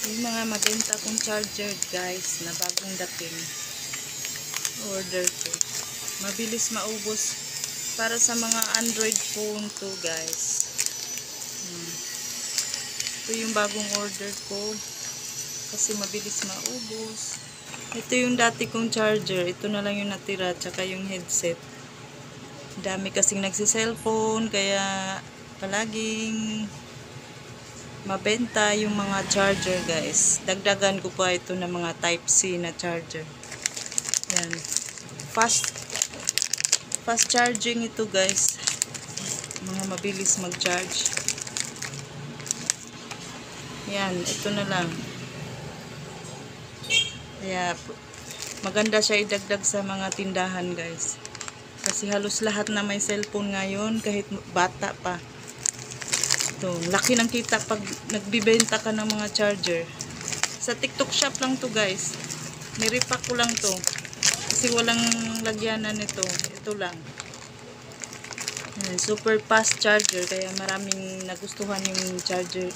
Yung mga mabenta kong charger guys na bagong dating. Order ko. Mabilis maubos para sa mga Android phone to guys. Ito yung bagong order ko kasi mabilis maubos. Ito yung dati kong charger. Ito na lang yung natira, tsaka yung headset. Dami kasing nagsi-cellphone, kaya palaging mabenta yung mga charger guys. Dagdagan ko pa ito ng mga type C na charger. Yan. Fast charging ito guys. Mga mabilis mag-charge. Yan, ito na lang. Kaya maganda siya idagdag sa mga tindahan guys. Kasi halos lahat na may cellphone ngayon, kahit bata pa. Ito, laki ng kita pag nagbibenta ka ng mga charger. Sa TikTok shop lang to guys. Nirepack ko lang to. Kasi walang lagyanan nito. Ito lang. Super fast charger. Kaya maraming nagustuhan yung charger.